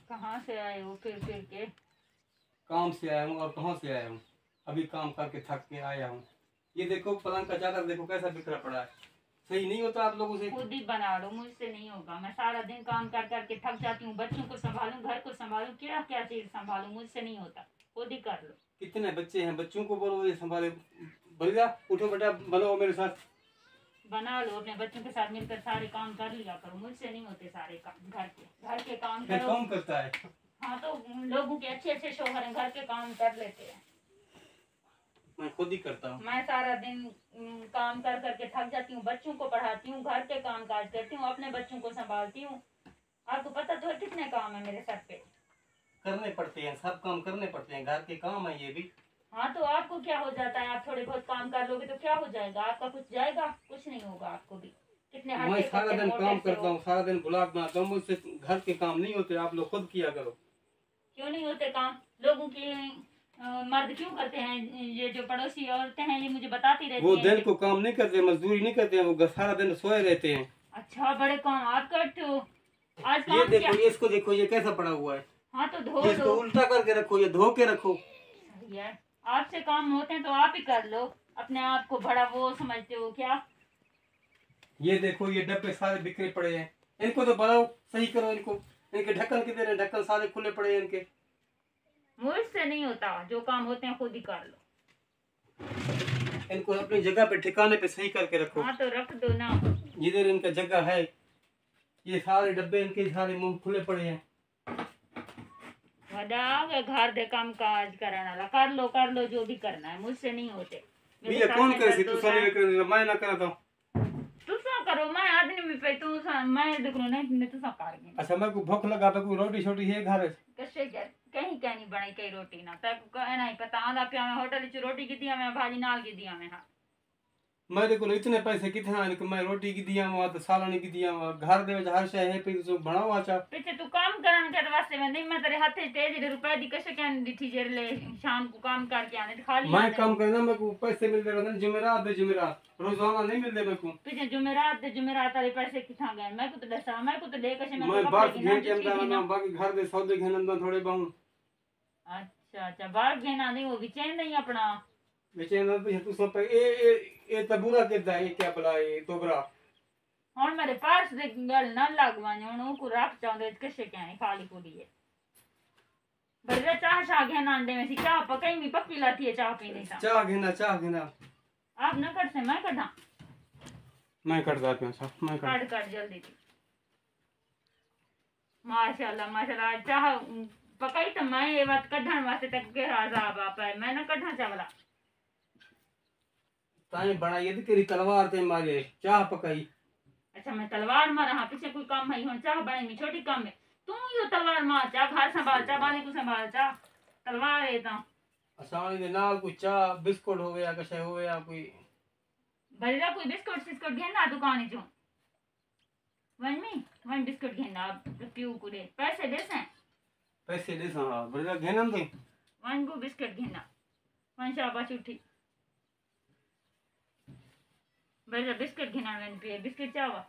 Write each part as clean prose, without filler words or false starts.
कहाँ से आए हो फिर के? काम से आया हूँ। और कहाँ से आया हूँ? अभी काम करके थक के आया हूँ। ये देखो पलंग का चादर देखो कैसा बिखरा पड़ा है। सही नहीं होता आप लोगों से? खुद ही बना लो, मुझसे नहीं होगा। मैं सारा दिन काम कर करके थक जाती हूँ। बच्चों को संभालूं, घर को संभालूं, क्या क्या चीज संभालूं, मुझसे नहीं होता। खुद ही कर लो। कितने बच्चे हैं? बच्चों को बोलो ये संभाले। भैया उठो बेटा, बनाओ मेरे साथ। बना लो, अपने बच्चों के साथ मिलकर सारे काम कर लिया करो। मुझसे नहीं होते सारे काम। घर के काम करो। कौन करता है? हाँ तो लोगों के अच्छे अच्छे शौहर हैं, घर के काम कर लेते हैं। मैं खुद ही करता हूँ। मैं सारा दिन काम कर करके थक जाती हूँ। बच्चों को पढ़ाती हूँ, घर के काम काज करती हूँ, अपने बच्चों को संभालती हूँ। आपको पता तो है कितने काम है मेरे सर पे। करने पड़ते हैं, सब काम करने पड़ते हैं, घर के काम है ये भी। हाँ तो आपको क्या हो जाता है? आप थोड़े बहुत काम कर लोगे तो क्या हो जाएगा? आपका कुछ जाएगा? कुछ नहीं होगा आपको भी। कितने मैं सारा दिन काम करता हूँ, सारा दिन ब्लॉक बनाता हूँ, मुझसे घर के काम नहीं होते। आप लोग खुद किया करो। क्यों नहीं होते काम? लोगों की मर्द क्यों करते हैं? ये जो पड़ोसी औरतें हैं ये मुझे बताती रहती वो हैं। दिन को काम नहीं करते, मजदूरी नहीं करते हैं, वो सारा दिन सोए रहते हैं। अच्छा, बड़े काम आप करते हो। आज काम ये देखो क्या? ये इसको देखो, ये कैसा पड़ा हुआ है। हाँ तो धो ये इसको लो। उल्टा करके रखो, ये धो के रखो। सही है। आपसे काम होते हैं तो आप ही कर लो। अपने आप को बड़ा वो समझते हो क्या? ये देखो ये डब्बे सारे बिखरे पड़े हैं, इनको तो बनाओ, सही करो इनको। इनके ढक्कन किधर है? ढक्कन सारे खुले पड़े हैं इनके। मुझसे नहीं होता, जो काम होते हैं खुद ही कर लो। इनको अपनी जगह पे ठिकाने पे सही करके रखो। हाँ तो रख दो ना। जिधर इनका जगह है। ये सारे डब्बे इनके सारे मुंह खुले पड़े हैं। वदा घर दे काम काज करना वाला कर लो जो भी करना है। मुझसे नहीं होते। भैया कौन करे? तू सारे करे, मैं ना करता हूँ। तू सा करो, मैं आदमी पे तू सा मैं देख लो नहीं तू सा कर गई। अच्छा मैं को भूख लगा पे कोई रोटी छोटी है घर? कैसे कहीं कहनी बनी कई रोटी ना तक कहना ही पता आधा प्या में होटल च रोटी की दिया मैं भाजी नाल की दिया मैं। हाँ मेरे को इतने पैसे कितना है कि मैं रोटी की दिया हुआ तो सालानी की दिया हुआ घर दे हर शय है पे तो बनाओ। अच्छा पीछे तू काम करन के वास्ते मैं नहीं मैं तेरे हाथ तेज रुपए दी कैसे कहने दी जे ले शाम को काम करके आने खाली मैं काम करना, मेरे को पैसे मिलते रहते जुमेरात दे जुमेरात, रोजाना नहीं मिलते मेरे को। पीछे जुमेरात वाले पैसे किथा गए? मैं को तो दसा मैं को तो ले कैसे मैं बात घेन के अंदर ना बाकी घर दे सौदे घेन अंदर थोड़े बहु। अच्छा बाहर घेना नहीं वो विचेन नहीं अपना बेचैन पे तू सब पे ए तबूरा केदा है क्या भला ये तोबरा। हुन मेरे पास दे गल ना लगवानी हुन को रख चांदे कैसे कहने खाली कुड़ी है। बड़े चाह शाह घेना अंडे में सी चाह पकाई मी पक्की लाती है चाह पीने सा। चाह घेना आप न कर से मैं कढ़ा मैं करता पिया साहब, मैं काट जल्दी थी। माशाल्लाह चाह पकाई तो मैं ये बात कढ़न वास्ते तक के आजाब आप है मैं न कढ़ा चावला ताई बड़ा ये तेरी तलवार ते मारे चाह पकाई। अच्छा मैं तलवार मारा हाँ पीछे कोई काम है हुन चाह बनी में छोटी काम है तू यो तलवार मार चाह घर संभाल चाह बाली को संभाल चाह तलवार है ता असानी दे नाल कोई चाह बिस्कुट हो गया कशे हो गया कोई भरीरा कोई बिस्कुट घेना दुकान चो वन बिस्कुट घेना पीऊ को दे पैसे दे दे सा बड़ा घेनम दे वन को बिस्कुट घेना वन शाबाश उठी भरीरा बिस्कुट घेना वन पे बिस्कुट चावा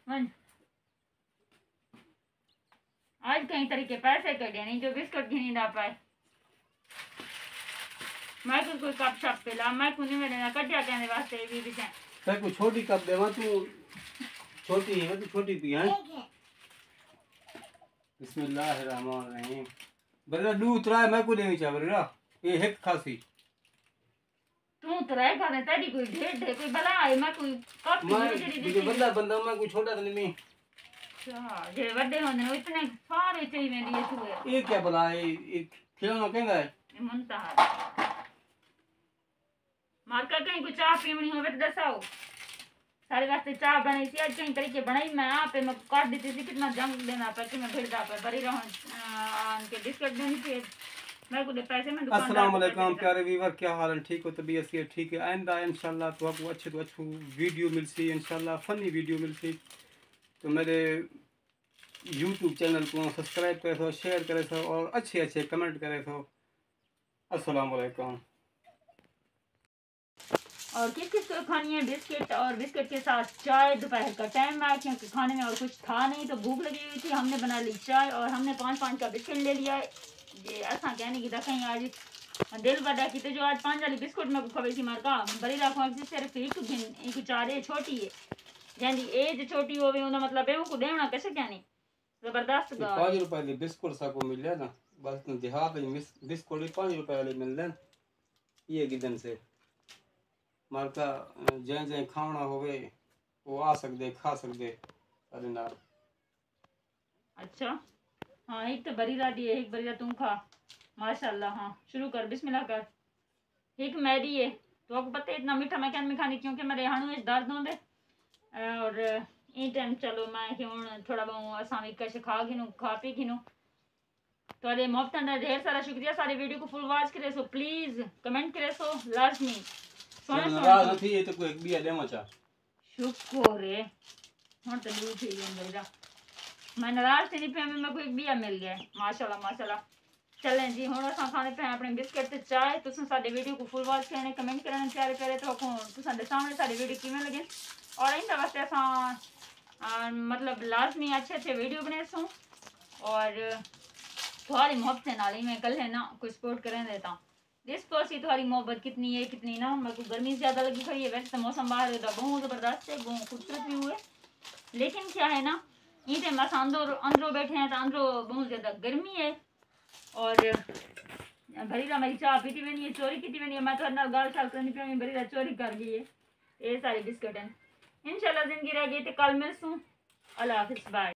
वन आज कहीं तरीके पैसे कटे नहीं जो बिस्कुट घिनी ना पाए मैं कुछ कोई कप शप पिला मैं कुछ नहीं मेरे कटिया कहने वास्ते भी जाए मैं को छोटी कप देवा तू छोटी है तू छोटी पी है। बिस्मिल्लाहिर्रहमानिर्रहीम बड़ा दूध रहा मैं को देवी चाह बड़ा ये है खासी तू तो रह का तेरी कोई ढेर कोई बला है मैं कोई कप मैं बंदा मैं कोई छोटा तो नहीं। अच्छा जे बड़े होने वो इतने सारे चाहिए में दिए तू ये क्या बला है ये खिलौना कहंदा है ये मुंतहा मार का कहीं कुछ चाह पीवनी होवे तो दसाओ सारे वास्ते चाह बनाई थी आज कहीं तरीके बनाई मैं आप मैं काट देती थी कितना जंग देना पर कि मैं भिड़दा पर बड़ी रहूं उनके बिस्कुट देनी थी मैं को पैसे में दुकान अस्सलाम वालेकुम प्यारे व्यूअर क्या हाल है? ठीक हो? तबीयत से ठीक है? आइंदा इंशाल्लाह तो आपको अच्छी वीडियो मिलती इंशाल्लाह फनी वीडियो मिलती तो मेरे यूट्यूब चैनल को सब्सक्राइब करे सो शेयर करे सो और अच्छे कमेंट करे सो। अस्सलाम वालेकुम। और किस किस को खानी है बिस्किट, और बिस्किट के साथ चाय। दोपहर का टाइम आया क्योंकि खाने में और कुछ था नहीं तो भूख लगी हुई थी। हमने बना ली चाय और हमने 5-5 का बिस्किट ले लिया है। ये असा कहने की कहीं आज दिल बड़ा कि जो आज 5 वाली बिस्कुट में खबे सी मारका बड़ी रखवा सिर्फ एक चारे छोटी है जैसी एज छोटी होवे उनका मतलब है वो देना कैसे क्या नहीं जबरदस्त गा 5 रुपए की बिस्कुट साको मिले ना बस देहात में बिस्कुट 5 रुपए वाले मिलते ये गिदन से मारका जै जै खाना होवे वो आ सकते खा सकते अरे ना। अच्छा हाँ एक तो बरी राडी है एक बरी तुम खा माशाल्लाह। हाँ शुरू कर बिस्मिल्लाह कर। एक मैरी है तो आपको पता है इतना मीठा मैं क्या खानी क्योंकि मेरे हाणू में दर्द होंगे और ये टाइम चलो मैं कि हूँ थोड़ा बहुत असा भी कैसे खा गिनू खा पी गिनू तो मोहब्बत का ढेर सारा शुक्रिया। सारे वीडियो को फुल वॉच करे सो प्लीज कमेंट करे सो लाजमी सोने नाराज थी ये तो कोई बिया देमा चा शुक्र है हुन तो लू थी मेरा मैं नाराज थी नहीं पे मैं कोई बिया मिल गया माशाल्लाह माशाल्लाह। चलें जी हुन असां खाने पे अपने बिस्किट ते चाय तुसां साडे वीडियो को फुल वॉच करने कमेंट करने प्यारे प्यारे तो तुसां दे सामने साडे वीडियो किवें लगे और इन वास्ते असां मतलब लाजमी अच्छे अच्छे वीडियो बने सूं और थोड़ी मोहब्बत नाल ही मैं कल है ना कोई सपोर्ट करें देता जिस पर सी थोड़ी मोहब्बत कितनी है कितनी ना मेरे को गर्मी ज़्यादा लगी खड़ी है वैसे तो मौसम बाहर होता बहुत ज़बरदस्त है बहुत खूबसूरत भी हुए लेकिन क्या है ना ये टाइम बस अंदरों बैठे हैं तो अंदरों बहुत ज़्यादा गर्मी है और भरीरा मेरी चाह पीती बनी है चोरी की बनी है मैं तो अंदर गाल शाल करनी पे भरीरा चोरी कर गई है ये सारी बिस्किट हैं इंशाल्लाह जिंदगी रह गई तो कल मिलसूँ अल्लाह हाफिज़ बाय।